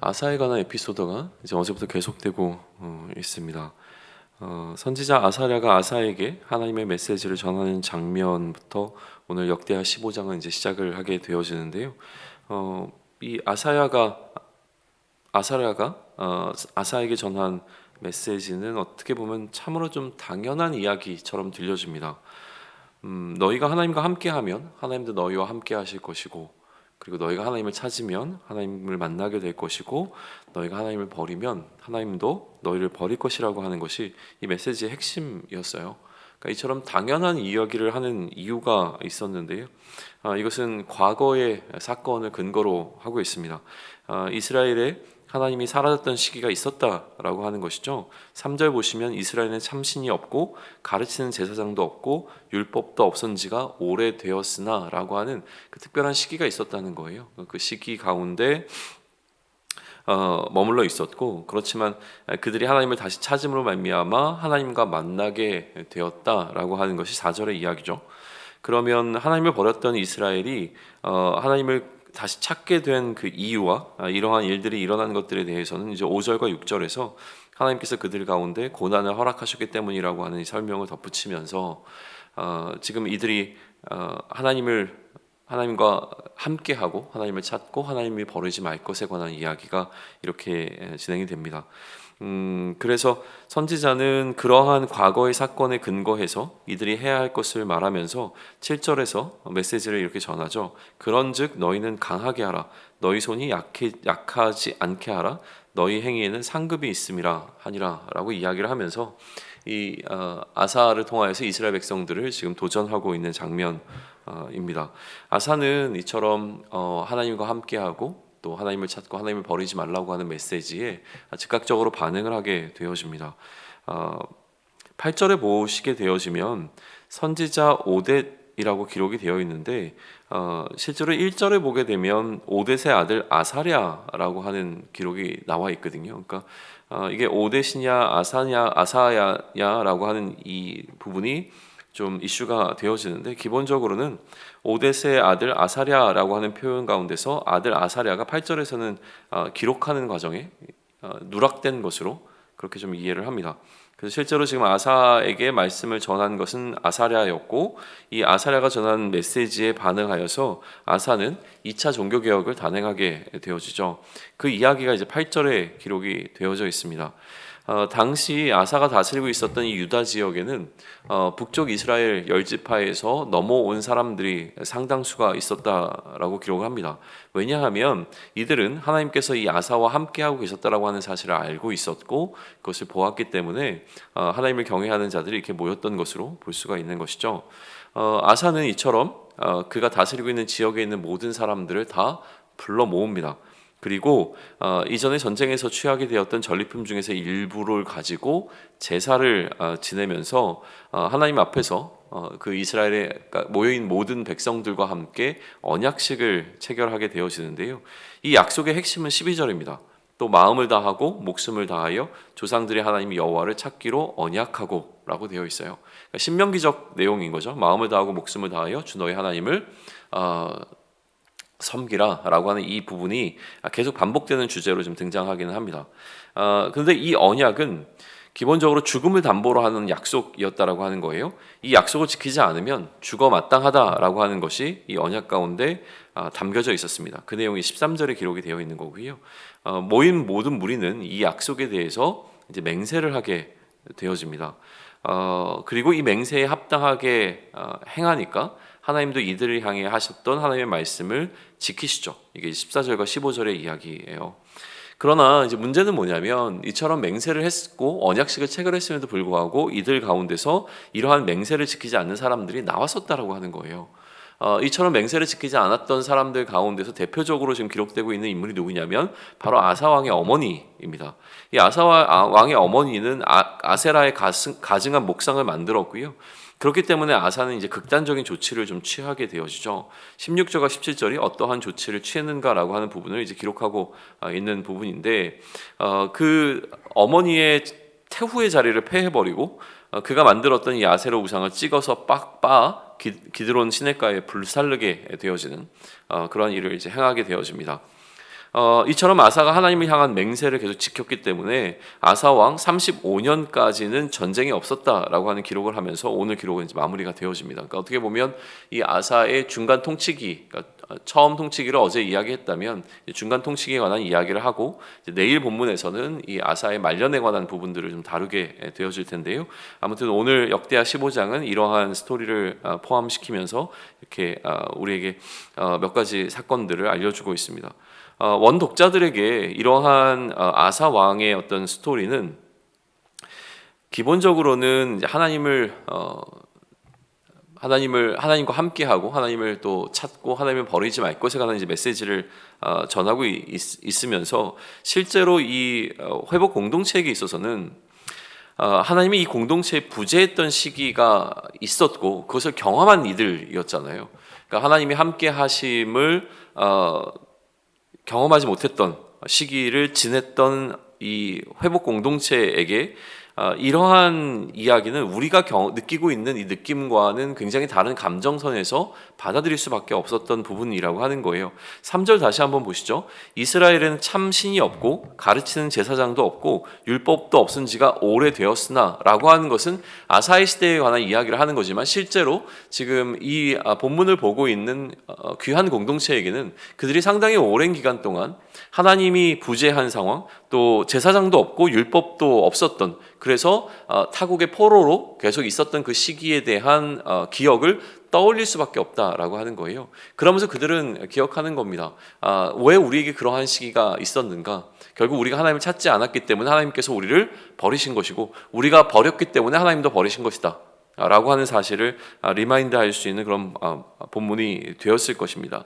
아사에 관한 에피소드가 이제 어제부터 계속되고 있습니다. 선지자 아사랴가 아사에게 하나님의 메시지를 전하는 장면부터 오늘 역대하 15장은 이제 시작을 하게 되어지는데요. 이 아사랴가 아사에게 전한 메시지는 어떻게 보면 참으로 좀 당연한 이야기처럼 들려집니다. 너희가 하나님과 함께하면 하나님도 너희와 함께하실 것이고, 그리고 너희가 하나님을 찾으면 하나님을 만나게 될 것이고, 너희가 하나님을 버리면 하나님도 너희를 버릴 것이라고 하는 것이 이 메시지의 핵심이었어요. 그러니까 이처럼 당연한 이야기를 하는 이유가 있었는데요. 이것은 과거의 사건을 근거로 하고 있습니다. 이스라엘에 하나님이 사라졌던 시기가 있었다라고 하는 것이죠. 3절 보시면 이스라엘은 참신이 없고 가르치는 제사장도 없고 율법도 없은 지가 오래되었으나 라고 하는 그 특별한 시기가 있었다는 거예요. 그 시기 가운데 머물러 있었고, 그렇지만 그들이 하나님을 다시 찾음으로 말미암아 하나님과 만나게 되었다라고 하는 것이 4절의 이야기죠. 그러면 하나님을 버렸던 이스라엘이 하나님을 다시 찾게 된 그 이유와 이러한 일들이 일어난 것들에 대해서는 이제 5절과 6절에서 하나님께서 그들 가운데 고난을 허락하셨기 때문이라고 하는 설명을 덧붙이면서 지금 이들이 하나님과 함께하고 하나님을 찾고 하나님이 버리지 말 것에 관한 이야기가 이렇게 진행이 됩니다. 그래서 선지자는 그러한 과거의 사건에 근거해서 이들이 해야 할 것을 말하면서 7절에서 메시지를 이렇게 전하죠. 그런즉 너희는 강하게 하라. 너희 손이 약하지 않게 하라. 너희 행위에는 상급이 있음이라 하니라 라고 이야기를 하면서 이 아사를 통하여서 이스라엘 백성들을 지금 도전하고 있는 장면입니다. 아사는 이처럼 하나님과 함께하고 또 하나님을 찾고 하나님을 버리지 말라고 하는 메시지에 즉각적으로 반응을 하게 되어집니다. 8절에 보시게 되어지면 선지자 오뎃이라고 기록이 되어 있는데 실제로 1절에 보게 되면 오뎃의 아들 아사랴라고 하는 기록이 나와 있거든요. 그러니까 이게 오뎃이냐 아사야냐라고 하는 이 부분이 좀 이슈가 되어지는데, 기본적으로는 오뎃의 아들 아사랴라고 하는 표현 가운데서 아들 아사랴가 8절에서는 기록하는 과정에 누락된 것으로 그렇게 좀 이해를 합니다. 그래서 실제로 지금 아사에게 말씀을 전한 것은 아사랴였고, 이 아사랴가 전한 메시지에 반응하여서 아사는 2차 종교개혁을 단행하게 되어지죠. 그 이야기가 이제 8절에 기록이 되어져 있습니다. 당시 아사가 다스리고 있었던 이 유다 지역에는 북쪽 이스라엘 열지파에서 넘어온 사람들이 상당수가 있었다라고 기록을 합니다. 왜냐하면 이들은 하나님께서 이 아사와 함께하고 계셨다라고 하는 사실을 알고 있었고 그것을 보았기 때문에 하나님을 경외하는 자들이 이렇게 모였던 것으로 볼 수가 있는 것이죠. 아사는 이처럼 그가 다스리고 있는 지역에 있는 모든 사람들을 다 불러 모읍니다. 그리고 이전에 전쟁에서 취하게 되었던 전리품 중에서 일부를 가지고 제사를 지내면서 하나님 앞에서 그 이스라엘에 모여있는 모든 백성들과 함께 언약식을 체결하게 되어지는데요. 이 약속의 핵심은 12절입니다. 또 마음을 다하고 목숨을 다하여 조상들의 하나님 여호와를 찾기로 언약하고 라고 되어 있어요. 그러니까 신명기적 내용인 거죠. 마음을 다하고 목숨을 다하여 주 너의 하나님을 섬기라 라고 하는 이 부분이 계속 반복되는 주제로 좀 등장하기는 합니다. 그런데 이 언약은 기본적으로 죽음을 담보로 하는 약속이었다라고 하는 거예요. 이 약속을 지키지 않으면 죽어 마땅하다라고 하는 것이 이 언약 가운데 담겨져 있었습니다. 그 내용이 13절에 기록이 되어 있는 거고요. 모인 모든 무리는 이 약속에 대해서 이제 맹세를 하게 되어집니다. 그리고 이 맹세에 합당하게 행하니까 하나님도 이들을 향해 하셨던 하나님의 말씀을 지키시죠. 이게 14절과 15절의 이야기예요. 그러나 이제 문제는 뭐냐면 이처럼 맹세를 했고 언약식을 체결했음에도 불구하고 이들 가운데서 이러한 맹세를 지키지 않는 사람들이 나왔었다라고 하는 거예요. 이처럼 맹세를 지키지 않았던 사람들 가운데서 대표적으로 지금 기록되고 있는 인물이 누구냐면 바로 아사 왕의 어머니입니다. 이 아사 왕의 어머니는 아세라의 가증한 목상을 만들었고요. 그렇기 때문에 아사는 이제 극단적인 조치를 좀 취하게 되어지죠. 16절과 17절이 어떠한 조치를 취했는가라고 하는 부분을 이제 기록하고 있는 부분인데, 그 어머니의 태후의 자리를 폐해버리고 그가 만들었던 이 아세라 우상을 찍어서 빡 기드론 시냇가에 불살르게 되어지는 그러한 일을 이제 행하게 되어집니다. 이처럼 아사가 하나님을 향한 맹세를 계속 지켰기 때문에 아사 왕 35년까지는 전쟁이 없었다라고 하는 기록을 하면서 오늘 기록은 이제 마무리가 되어집니다. 그러니까 어떻게 보면 이 아사의 중간 통치기, 그러니까 처음 통치기를 어제 이야기했다면 중간 통치기에 관한 이야기를 하고 이제 내일 본문에서는 이 아사의 말년에 관한 부분들을 좀 다루게 되어질 텐데요. 아무튼 오늘 역대하 15장은 이러한 스토리를 포함시키면서 이렇게 우리에게 몇 가지 사건들을 알려주고 있습니다. 원독자들에게 이러한 아사 왕의 어떤 스토리는 기본적으로는 하나님과 함께하고 하나님을 또 찾고 하나님을 버리지 말 것에 관한 이제 메시지를 전하고 있으면서 실제로 이 회복 공동체에게 있어서는 하나님이 이 공동체에 부재했던 시기가 있었고 그것을 경험한 이들이었잖아요. 그러니까 하나님이 함께하심을 경험하지 못했던 시기를 지냈던 이 회복 공동체에게 이러한 이야기는 우리가 느끼고 있는 이 느낌과는 굉장히 다른 감정선에서 받아들일 수밖에 없었던 부분이라고 하는 거예요. 3절 다시 한번 보시죠. 이스라엘에는 참 신이 없고 가르치는 제사장도 없고 율법도 없은 지가 오래되었으나 라고 하는 것은 아사의 시대에 관한 이야기를 하는 거지만 실제로 지금 이 본문을 보고 있는 귀한 공동체에게는 그들이 상당히 오랜 기간 동안 하나님이 부재한 상황, 또 제사장도 없고 율법도 없었던, 그래서 타국의 포로로 계속 있었던 그 시기에 대한 기억을 떠올릴 수밖에 없다라고 하는 거예요. 그러면서 그들은 기억하는 겁니다. 왜 우리에게 그러한 시기가 있었는가? 결국 우리가 하나님을 찾지 않았기 때문에 하나님께서 우리를 버리신 것이고 우리가 버렸기 때문에 하나님도 버리신 것이다 라고 하는 사실을 리마인드 할 수 있는 그런 본문이 되었을 것입니다.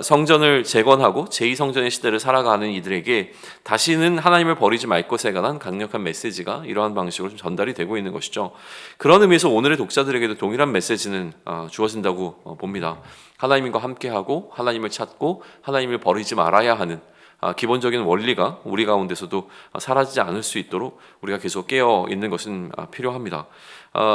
성전을 재건하고 제2성전의 시대를 살아가는 이들에게 다시는 하나님을 버리지 말 것에 관한 강력한 메시지가 이러한 방식으로 좀 전달이 되고 있는 것이죠. 그런 의미에서 오늘의 독자들에게도 동일한 메시지는 주어진다고 봅니다. 하나님과 함께하고 하나님을 찾고 하나님을 버리지 말아야 하는 기본적인 원리가 우리 가운데서도 사라지지 않을 수 있도록 우리가 계속 깨어 있는 것은 필요합니다.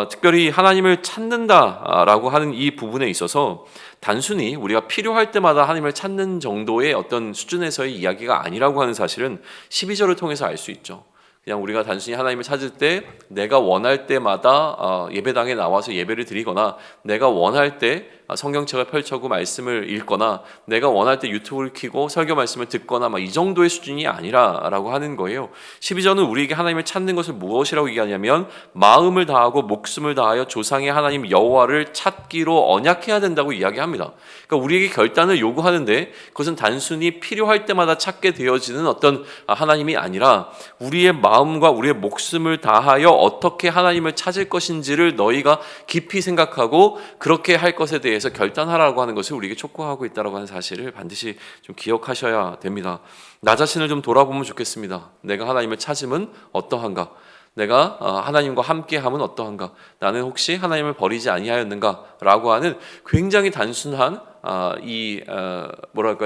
특별히 하나님을 찾는다라고 하는 이 부분에 있어서 단순히 우리가 필요할 때마다 하나님을 찾는 정도의 어떤 수준에서의 이야기가 아니라고 하는 사실은 12절을 통해서 알 수 있죠. 그냥 우리가 단순히 하나님을 찾을 때 내가 원할 때마다 예배당에 나와서 예배를 드리거나 내가 원할 때 성경책을 펼쳐고 말씀을 읽거나 내가 원할 때 유튜브를 켜고 설교 말씀을 듣거나 이 정도의 수준이 아니라라고 하는 거예요. 12절은 우리에게 하나님을 찾는 것을 무엇이라고 얘기하냐면 마음을 다하고 목숨을 다하여 조상의 하나님 여호와를 찾기로 언약해야 된다고 이야기합니다. 그러니까 우리에게 결단을 요구하는데 그것은 단순히 필요할 때마다 찾게 되어지는 어떤 하나님이 아니라 우리의 마음과 우리의 목숨을 다하여 어떻게 하나님을 찾을 것인지를 너희가 깊이 생각하고 그렇게 할 것에 대해서 결단하라고 하는 것을 우리에게 촉구하고 있다고 하는 사실을 반드시 좀 기억하셔야 됩니다. 나 자신을 좀 돌아보면 좋겠습니다. 내가 하나님을 찾으면 어떠한가? 내가 하나님과 함께함은 어떠한가? 나는 혹시 하나님을 버리지 아니하였는가라고 하는 굉장히 단순한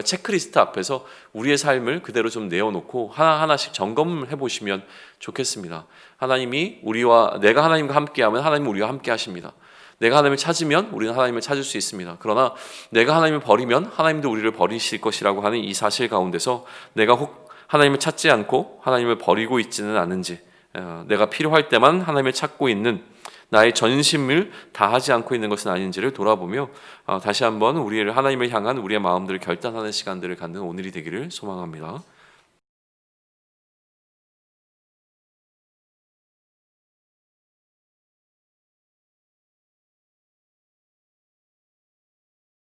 체크리스트 앞에서 우리의 삶을 그대로 좀 내어놓고 하나하나씩 점검해 보시면 좋겠습니다. 내가 하나님과 함께하면 하나님은 우리와 함께하십니다. 내가 하나님을 찾으면 우리는 하나님을 찾을 수 있습니다. 그러나 내가 하나님을 버리면 하나님도 우리를 버리실 것이라고 하는 이 사실 가운데서 내가 혹 하나님을 찾지 않고 하나님을 버리고 있지는 않은지, 내가 필요할 때만 하나님을 찾고 있는 나의 전심을 다하지 않고 있는 것은 아닌지를 돌아보며 다시 한번 하나님을 향한 우리의 마음들을 결단하는 시간들을 갖는 오늘이 되기를 소망합니다.